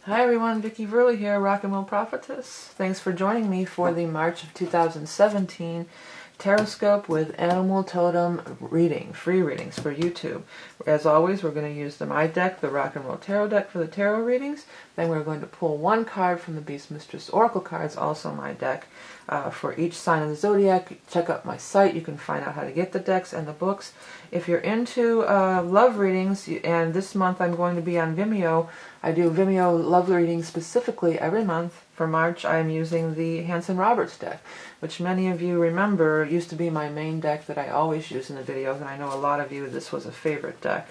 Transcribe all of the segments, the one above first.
Hi everyone, Vickie here, Rock and Roll Prophetess. Thanks for joining me for the March of 2017 Taroscope with Animal Totem reading, free readings for YouTube. As always, we're going to use my deck, the Rock and Roll Tarot deck, for the tarot readings. Then we're going to pull one card from the Beast Mistress Oracle cards, also my deck, for each sign of the zodiac. Check out my site. You can find out how to get the decks and the books. If you're into love readings, and this month I'm going to be on Vimeo. I do Vimeo love readings specifically every month. For March, I am using the Hanson Roberts deck, which many of you remember used to be my main deck that I always use in the videos, and I know a lot of you, this was a favorite deck.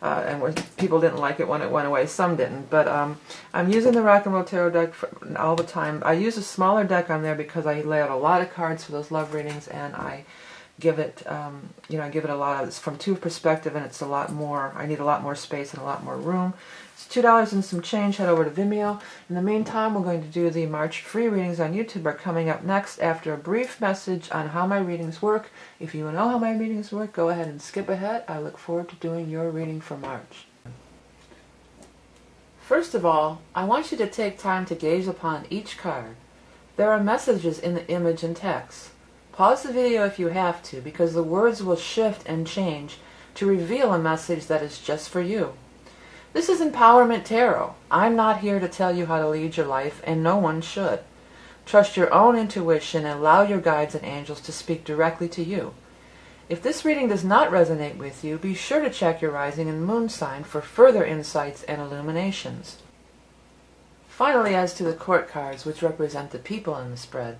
And where people didn't like it when it went away, some didn't. But I'm using the Rock and Roll Tarot deck all the time. I use a smaller deck on there because I lay out a lot of cards for those love readings, and I give it, I give it a lot of, it's from two perspective, and it's a lot more, I need a lot more space and a lot more room. It's $2 and some change. Head over to Vimeo. In the meantime, we're going to do the March free readings on YouTube are coming up next after a brief message on how my readings work. If you know how my readings work, go ahead and skip ahead. I look forward to doing your reading for March. First of all, I want you to take time to gaze upon each card. There are messages in the image and text. Pause the video if you have to, because the words will shift and change to reveal a message that is just for you. This is Empowerment Tarot. I'm not here to tell you how to lead your life, and no one should. Trust your own intuition and allow your guides and angels to speak directly to you. If this reading does not resonate with you, be sure to check your rising and moon sign for further insights and illuminations. Finally, as to the court cards, which represent the people in the spread.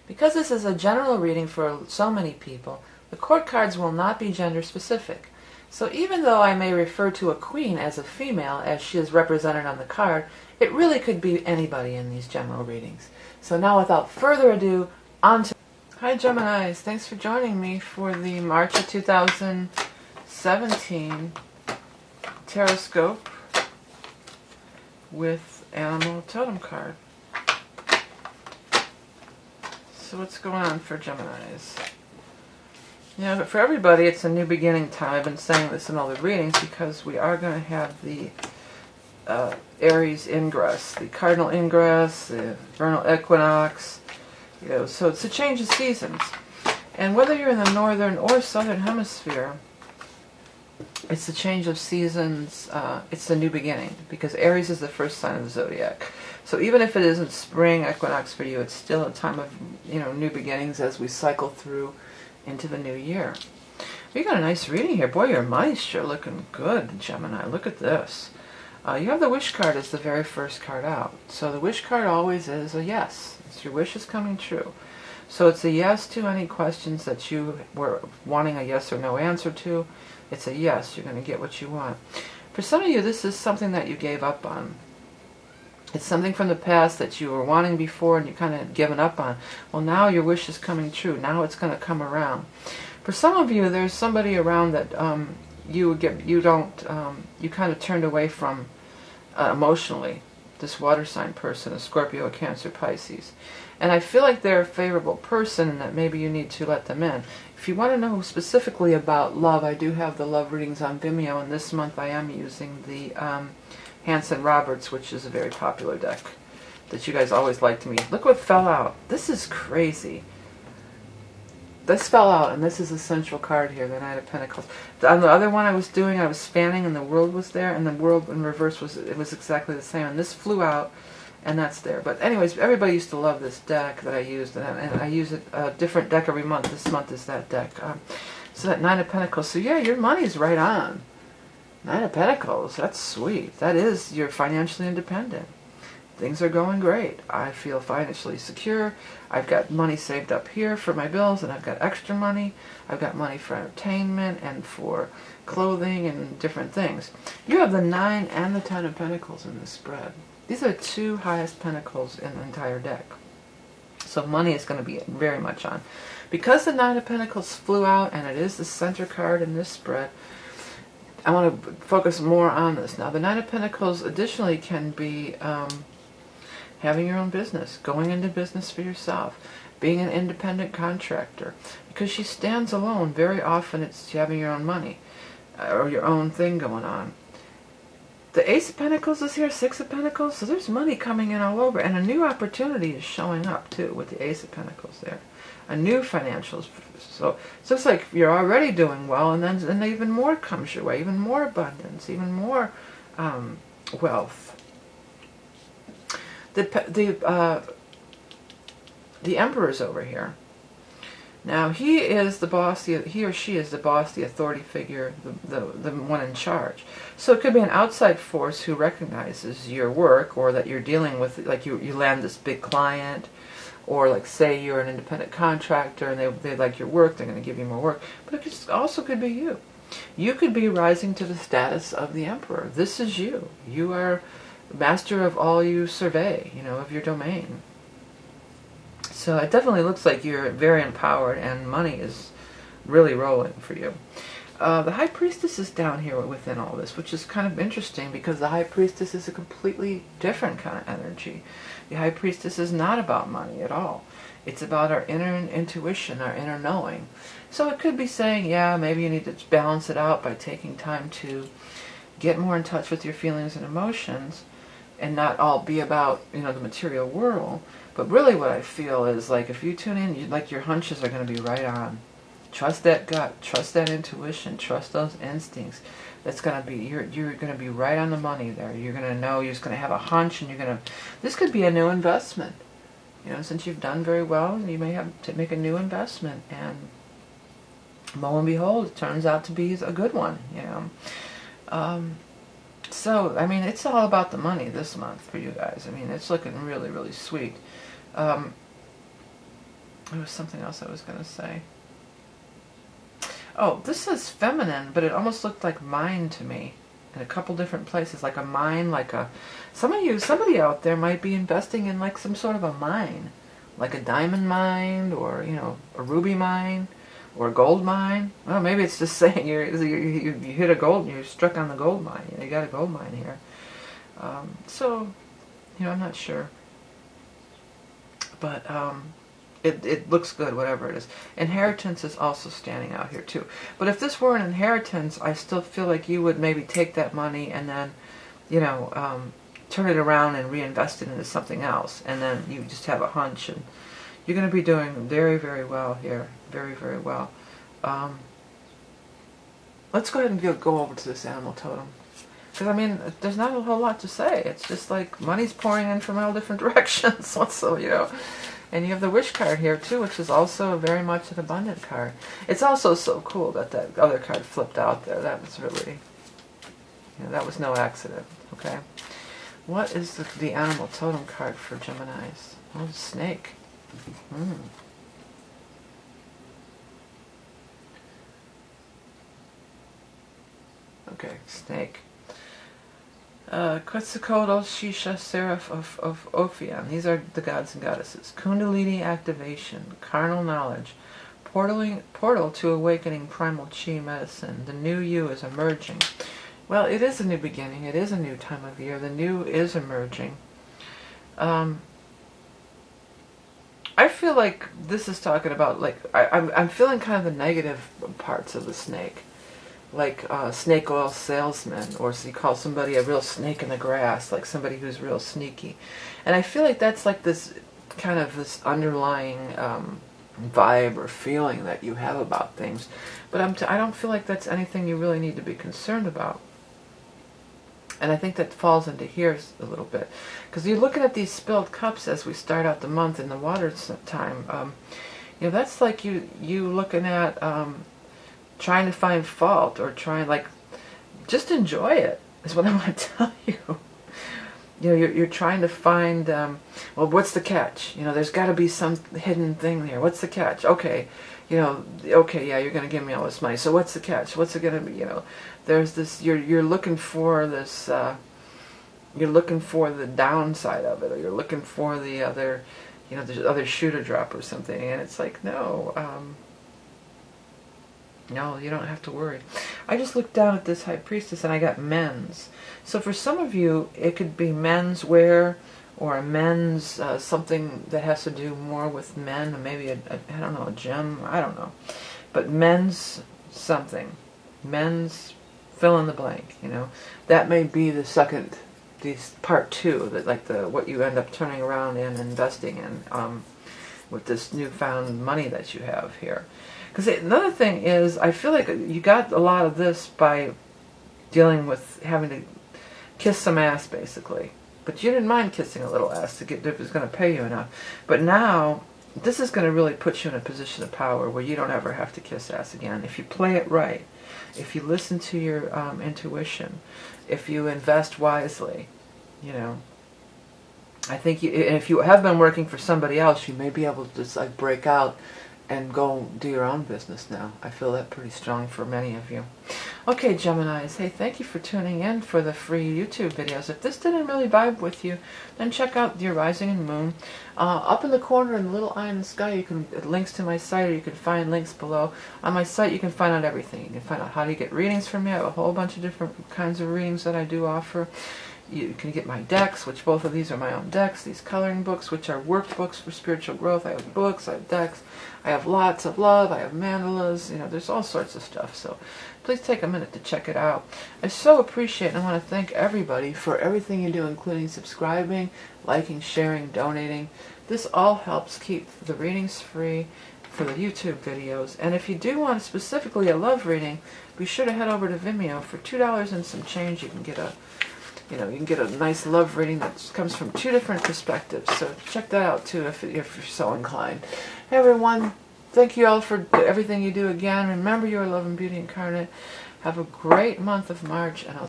Because this is a general reading for so many people, the court cards will not be gender specific. So even though I may refer to a queen as a female, as she is represented on the card, it really could be anybody in these general readings. So now without further ado, on to... Hi Geminis, thanks for joining me for the March of 2017 Taroscope with Animal Totem card. So what's going on for Geminis? Yeah, but for everybody, it's a new beginning time. I've been saying this in all the readings because we are going to have the Aries ingress, the cardinal ingress, the vernal equinox. So it's a change of seasons. And whether you're in the northern or southern hemisphere, it's a change of seasons. It's a new beginning because Aries is the first sign of the zodiac. So even if it isn't spring equinox for you, it's still a time of new beginnings as we cycle through into the new year. We got a nice reading here. Boy, your money's sure looking good, Gemini. Look at this. You have the wish card as the very first card out. So the wish card always is a yes. It's your wish is coming true. So it's a yes to any questions that you were wanting a yes or no answer to. It's a yes. You're going to get what you want. For some of you, this is something that you gave up on. It's something from the past that you were wanting before and you kind of given up on. Well, now your wish is coming true. Now it's going to come around. For some of you, there's somebody around that you kind of turned away from emotionally. This water sign person, a Scorpio, a Cancer, Pisces. And I feel like they're a favorable person and that maybe you need to let them in. If you want to know specifically about love, I do have the love readings on Vimeo, and this month I am using the Hanson Roberts, which is a very popular deck that you guys always like to me. Look what fell out. This is crazy. This fell out, and this is a central card here, the Knight of Pentacles. On the other one I was doing, I was fanning, and the World was there, and the World in reverse was exactly the same. And this flew out, and that's there. But anyways, everybody used to love this deck that I used, and I use a different deck every month. This month is that deck. So that Knight of Pentacles. So yeah, your money's right on. Nine of Pentacles, that's sweet. That is, you're financially independent. Things are going great. I feel financially secure. I've got money saved up here for my bills, and I've got extra money. I've got money for entertainment and for clothing and different things. You have the 9 and the 10 of Pentacles in this spread. These are two highest Pentacles in the entire deck. So money is going to be very much on. Because the 9 of Pentacles flew out, and it is the center card in this spread, I want to focus more on this. Now, the Nine of Pentacles additionally can be having your own business, going into business for yourself, being an independent contractor. Because she stands alone, very often it's having your own money or your own thing going on. The Ace of Pentacles is here, Six of Pentacles, so there's money coming in all over, and a new opportunity is showing up too with the Ace of Pentacles there. A new financial, so it's like you're already doing well, and then even more comes your way, even more abundance, even more wealth. The Emperor's over here. Now he is the boss. He or she is the boss, the authority figure, the one in charge. So it could be an outside force who recognizes your work, or that you're dealing with, like you land this big client, or like say you're an independent contractor and they like your work, they're going to give you more work. But it also could be you. You could be rising to the status of the Emperor. This is you. You are master of all you survey, of your domain. So it definitely looks like you're very empowered and money is really rolling for you. The High Priestess is down here within all this, which is kind of interesting because the High Priestess is a completely different kind of energy. The High Priestess is not about money at all. It's about our inner intuition, our inner knowing. So it could be saying, yeah, maybe you need to balance it out by taking time to get more in touch with your feelings and emotions and not all be about, the material world. But really what I feel is, like, if you tune in, your hunches are going to be right on. Trust that gut, trust that intuition, trust those instincts. That's going to be, you're going to be right on the money there. You're going to know, you're just going to have a hunch, and this could be a new investment. Since you've done very well, you may have to make a new investment, and lo and behold, it turns out to be a good one, So, I mean, it's all about the money this month for you guys. I mean, it's looking really, really sweet. There was something else I was going to say. Oh, this is feminine, but it almost looked like mine to me in a couple different places. Like a mine, somebody out there might be investing in like some sort of a mine. Like a diamond mine, or, a ruby mine, or a gold mine. Well, maybe it's just saying you hit a gold, you're struck on the gold mine. You got a gold mine here. So, I'm not sure. But it looks good, whatever it is. Inheritance is also standing out here too. But if this were an inheritance, I still feel like you would maybe take that money and then, turn it around and reinvest it into something else. And then you just have a hunch, and you're going to be doing very, very well here. Very, very well. Let's go ahead and go over to this animal totem. Because, I mean, there's not a whole lot to say. It's just like money's pouring in from all different directions. So, And you have the wish card here, too, which is also very much an abundant card. It's also so cool that other card flipped out there. That was really, that was no accident, okay? What is the animal totem card for Geminis? Oh, the snake. Okay, snake. Quetzalcoatl, Shisha, Seraph of Ophion. These are the gods and goddesses. Kundalini activation, carnal knowledge, portal to awakening primal chi medicine. The new you is emerging. Well, it is a new beginning. It is a new time of year. The new is emerging. I feel like this is talking about, like, I'm feeling kind of the negative parts of the snake. Like snake oil salesman, or so you call somebody a real snake in the grass, like somebody who's real sneaky. And I feel like that's like this kind of this underlying vibe or feeling that you have about things. But I don't feel like that's anything you really need to be concerned about. And I think that falls into here a little bit. Because you're looking at these spilled cups as we start out the month in the water time. That's like you looking at trying to find fault, or just enjoy it, is what I want to tell you. You're trying to find, well, what's the catch? There's got to be some hidden thing there. What's the catch? Okay, okay, yeah, you're going to give me all this money. So what's the catch? What's it going to be? There's this, you're looking for this, you're looking for the downside of it, or you're looking for the other, the other shoe to drop or something. And it's like, no, no, you don't have to worry. I just looked down at this High Priestess and I got men's. So for some of you, it could be men's wear, or a men's, something that has to do more with men, or maybe I don't know, a gem, I don't know. But men's something. Men's fill in the blank, you know. That may be the second, part two, that like what you end up turning around and investing in with this newfound money that you have here. Because another thing is, I feel like you got a lot of this by dealing with having to kiss some ass, basically. But you didn't mind kissing a little ass to get if it was going to pay you enough. But now, this is going to really put you in a position of power where you don't ever have to kiss ass again. If you play it right, if you listen to your intuition, if you invest wisely, you know. I think if you have been working for somebody else, you may be able to just like break out and go do your own business now. I feel that pretty strong for many of you. Okay, Geminis, hey, thank you for tuning in for the free YouTube videos. If this didn't really vibe with you, then check out your rising and moon. Up in the corner in the little eye in the sky, you can links to my site, or you can find links below. On my site, you can find out everything. You can find out how to get readings from me. I have a whole bunch of different kinds of readings that I do offer. You can get my decks, which both of these are my own decks. These coloring books, which are workbooks for spiritual growth. I have books, I have decks, I have lots of love, I have mandalas, you know, there's all sorts of stuff. So please take a minute to check it out. I so appreciate and I want to thank everybody for everything you do, including subscribing, liking, sharing, donating. This all helps keep the readings free for the YouTube videos. And if you do want specifically a love reading, be sure to head over to Vimeo. For $2 and some change, you can get a nice love reading that comes from 2 different perspectives. So check that out too if you're so inclined. Hey everyone, thank you all for everything you do again. Remember, you are love and beauty incarnate. Have a great month of March, and I'll